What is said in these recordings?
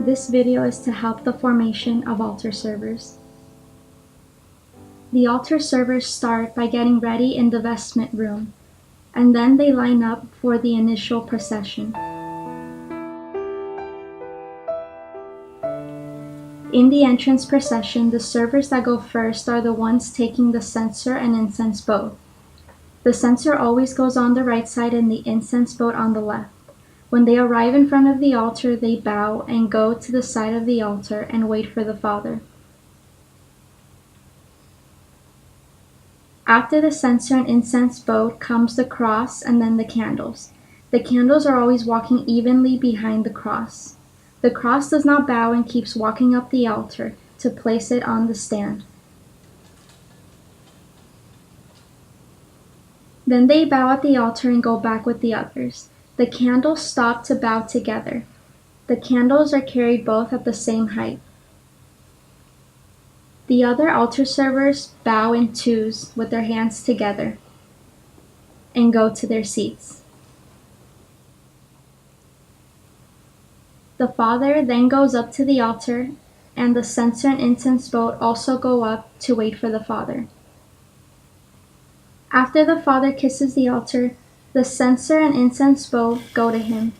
This video is to help the formation of altar servers. The altar servers start by getting ready in the vestment room, and then they line up for the initial procession. In the entrance procession, the servers that go first are the ones taking the censer and incense both. The censer always goes on the right side and the incense boat on the left. When they arrive in front of the altar, they bow and go to the side of the altar and wait for the Father. After the censer and incense boat comes the cross and then the candles. The candles are always walking evenly behind the cross. The cross does not bow and keeps walking up the altar to place it on the stand. Then they bow at the altar and go back with the others. The candles stop to bow together. The candles are carried both at the same height. The other altar servers bow in twos with their hands together and go to their seats. The Father then goes up to the altar, and the censer and incense boat also go up to wait for the Father. After the Father kisses the altar, the censer and incense boat go to him.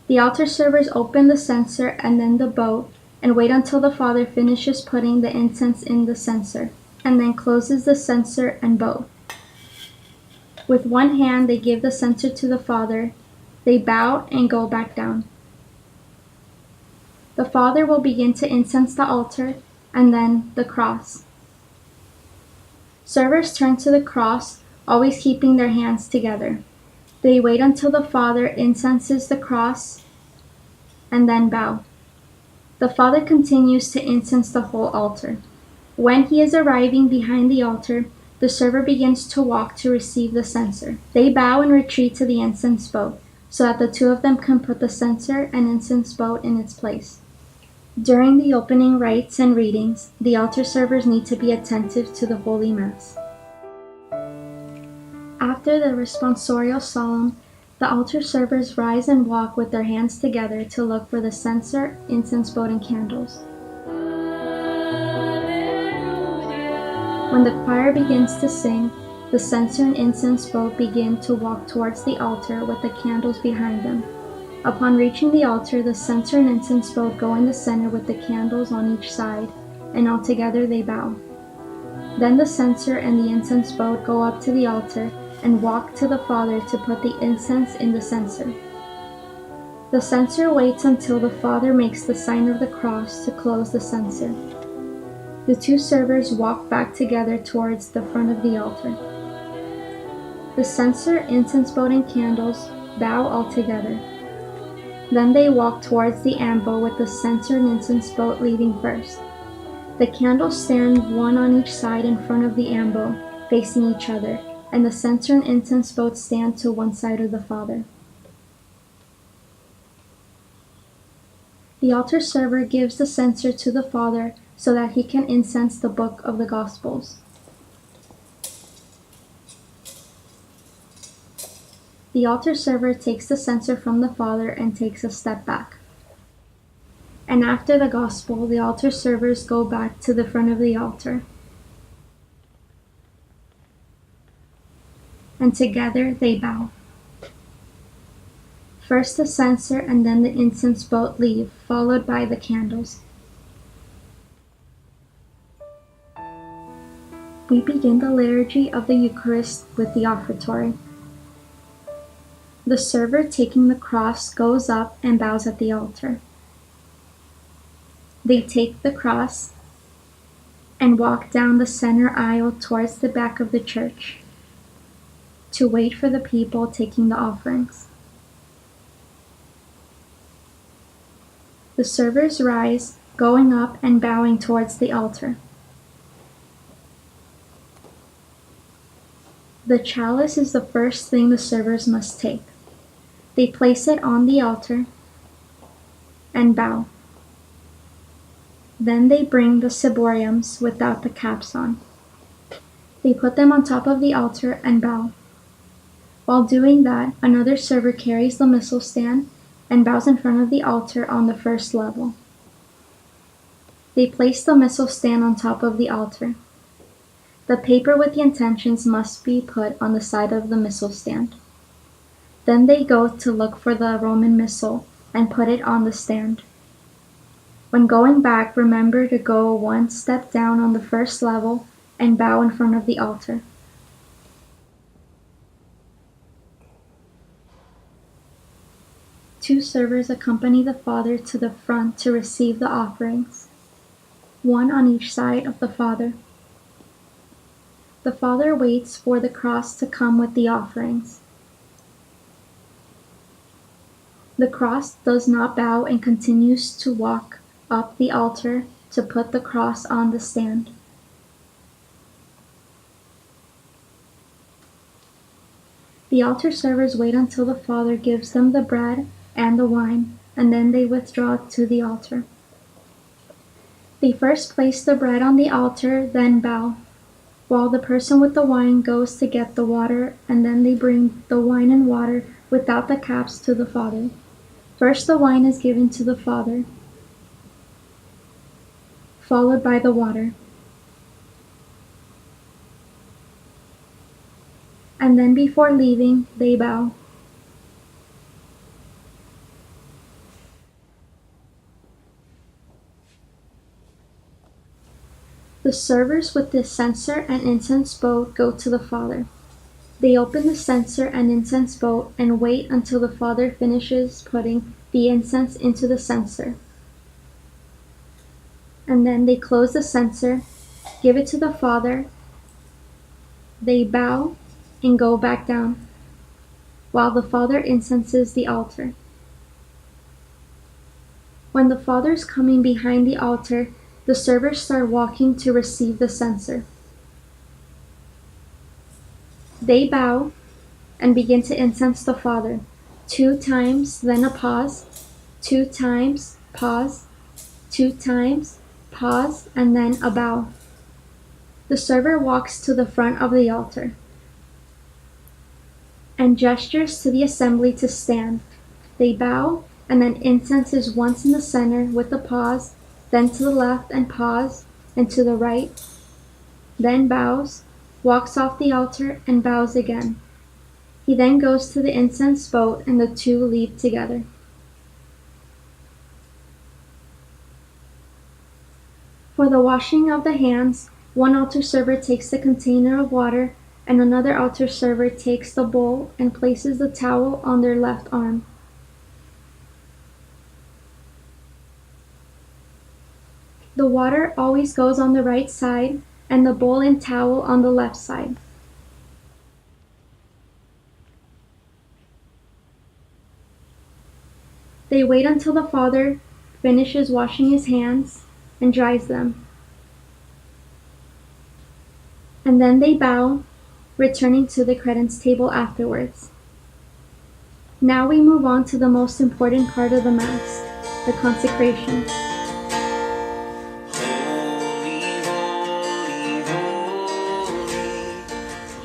The altar servers open the censer and then the boat and wait until the Father finishes putting the incense in the censer, and then closes the censer and boat. With one hand, they give the censer to the Father. They bow and go back down. The Father will begin to incense the altar and then the cross. Servers turn to the cross, always keeping their hands together. They wait until the Father incenses the cross and then bow. The Father continues to incense the whole altar. When he is arriving behind the altar, the server begins to walk to receive the censer. They bow and retreat to the incense boat so that the two of them can put the censer and incense boat in its place. During the opening rites and readings, the altar servers need to be attentive to the Holy Mass. After the responsorial psalm, the altar servers rise and walk with their hands together to look for the censer, incense boat, and candles. When the choir begins to sing, the censer and incense boat begin to walk towards the altar with the candles behind them. Upon reaching the altar, the censer and incense boat go in the center with the candles on each side, and all together they bow. Then the censer and the incense boat go up to the altar and walk to the Father to put the incense in the censer. The censer waits until the Father makes the sign of the cross to close the censer. The two servers walk back together towards the front of the altar. The censer, incense boat, and candles bow all together. Then they walk towards the ambo with the censer and incense boat leading first. The candles stand one on each side in front of the ambo, facing each other, and the censer and incense boat stand to one side of the Father. The altar server gives the censer to the Father so that he can incense the book of the Gospels. The altar server takes the censer from the Father and takes a step back. And after the Gospel, the altar servers go back to the front of the altar. And together they bow. First the censer and then the incense boat leave, followed by the candles. We begin the liturgy of the Eucharist with the offertory. The server taking the cross goes up and bows at the altar. They take the cross and walk down the center aisle towards the back of the church to wait for the people taking the offerings. The servers rise, going up and bowing towards the altar. The chalice is the first thing the servers must take. They place it on the altar and bow. Then they bring the ciboriums without the caps on. They put them on top of the altar and bow. While doing that, another server carries the missal stand and bows in front of the altar on the first level. They place the missal stand on top of the altar. The paper with the intentions must be put on the side of the missal stand. Then they go to look for the Roman missal and put it on the stand. When going back, remember to go one step down on the first level and bow in front of the altar. Two servers accompany the Father to the front to receive the offerings, one on each side of the Father. The Father waits for the cross to come with the offerings. The cross does not bow and continues to walk up the altar to put the cross on the stand. The altar servers wait until the Father gives them the bread and the wine, and then they withdraw to the altar. They first place the bread on the altar, then bow, while the person with the wine goes to get the water, and then they bring the wine and water without the caps to the Father. First the wine is given to the Father, followed by the water. And then before leaving, they bow. The servers with the censer and incense boat go to the Father. They open the censer and incense boat and wait until the Father finishes putting the incense into the censer. And then they close the censer, give it to the Father. They bow and go back down, while the Father incenses the altar. When the Father is coming behind the altar, the servers start walking to receive the censer. They bow and begin to incense the Father 2 times, then a pause, 2 times, pause, 2 times, pause, and then a bow. The server walks to the front of the altar and gestures to the assembly to stand. They bow, and then incense is once in the center with a pause, then to the left and pause, and to the right, then bows, walks off the altar, and bows again. He then goes to the incense boat, and the two leave together. For the washing of the hands, one altar server takes the container of water, and another altar server takes the bowl and places the towel on their left arm. The water always goes on the right side, and the bowl and towel on the left side. They wait until the Father finishes washing his hands and dries them. And then they bow, returning to the credence table afterwards. Now we move on to the most important part of the Mass, the consecration.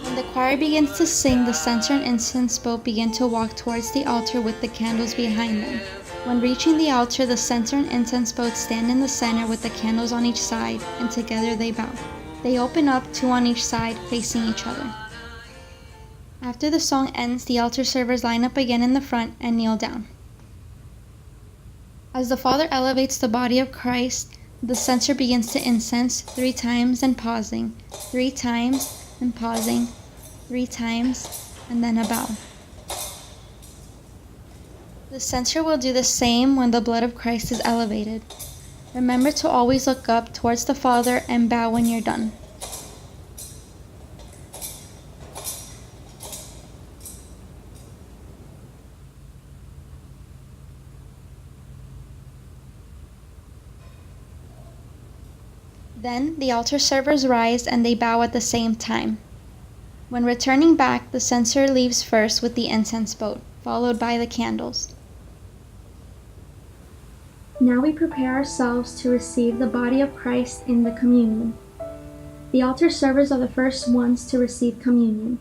When the choir begins to sing, the censer and incense both begin to walk towards the altar with the candles behind them. When reaching the altar, the censer and incense both stand in the center with the candles on each side, and together they bow. They open up, 2 on each side, facing each other. After the song ends, the altar servers line up again in the front and kneel down. As the Father elevates the body of Christ, the censer begins to incense 3 times and pausing, 3 times and pausing, 3 times, and then a bow. The censer will do the same when the blood of Christ is elevated. Remember to always look up towards the Father and bow when you're done. Then the altar servers rise and they bow at the same time. When returning back, the censer leaves first with the incense boat, followed by the candles. Now we prepare ourselves to receive the body of Christ in the communion. The altar servers are the first ones to receive communion.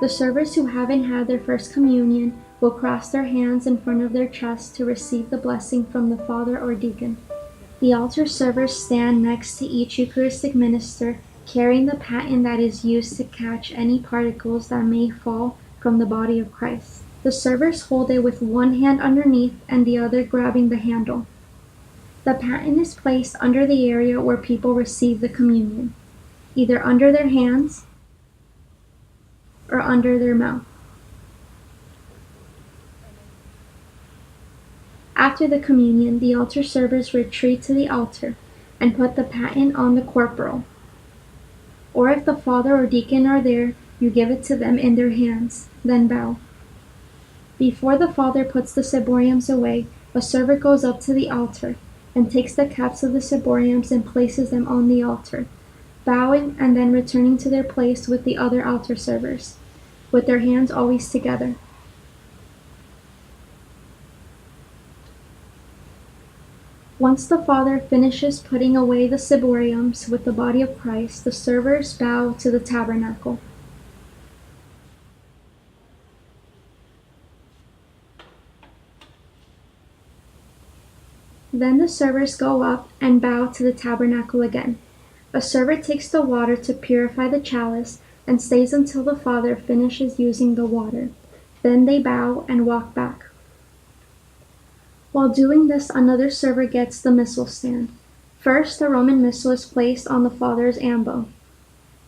The servers who haven't had their first communion will cross their hands in front of their chest to receive the blessing from the Father or deacon. The altar servers stand next to each Eucharistic minister, carrying the paten that is used to catch any particles that may fall from the body of Christ. The servers hold it with one hand underneath and the other grabbing the handle. The paten is placed under the area where people receive the communion, either under their hands or under their mouth. After the communion, the altar servers retreat to the altar and put the paten on the corporal. Or if the father or deacon are there, you give it to them in their hands, then bow. Before the father puts the ciboriums away, a server goes up to the altar and takes the caps of the ciboriums and places them on the altar, bowing and then returning to their place with the other altar servers, with their hands always together. Once the father finishes putting away the ciboriums with the body of Christ, the servers bow to the tabernacle. Then the servers go up and bow to the tabernacle again. A server takes the water to purify the chalice and stays until the father finishes using the water. Then they bow and walk back. While doing this, another server gets the missal stand. First, the Roman missal is placed on the father's ambo.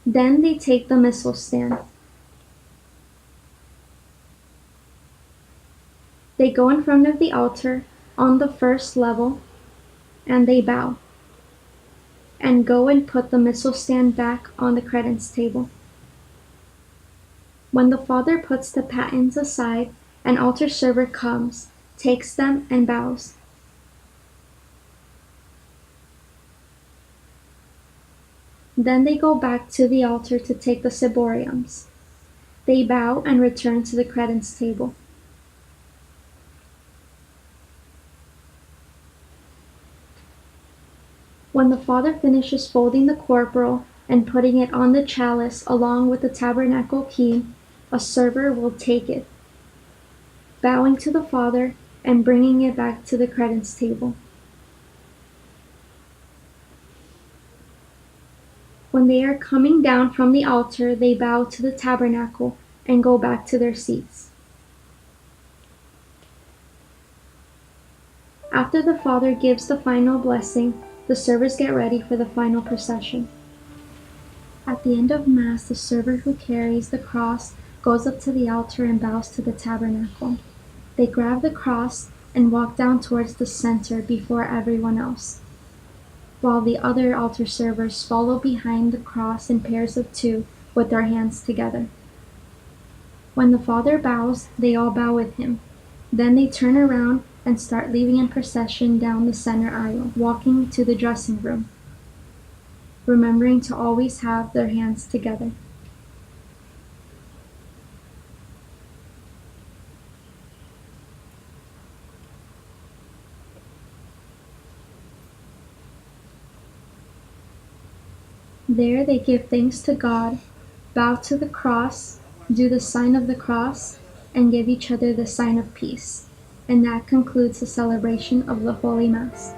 Then they take the missal stand. They go in front of the altar on the first level, and they bow, and go and put the missal stand back on the credence table. When the father puts the patens aside, an altar server comes, takes them, and bows. Then they go back to the altar to take the ciboriums. They bow and return to the credence table. When the father finishes folding the corporal and putting it on the chalice along with the tabernacle key, a server will take it, bowing to the father and bringing it back to the credence table. When they are coming down from the altar, they bow to the tabernacle and go back to their seats. After the father gives the final blessing, the servers get ready for the final procession. At the end of Mass, the server who carries the cross goes up to the altar and bows to the tabernacle. They grab the cross and walk down towards the center before everyone else, while the other altar servers follow behind the cross in pairs of two with their hands together. When the father bows, they all bow with him. Then they turn around and start leaving in procession down the center aisle, walking to the dressing room, remembering to always have their hands together. There they give thanks to God, bow to the cross, do the sign of the cross, and give each other the sign of peace. And that concludes the celebration of the Holy Mass.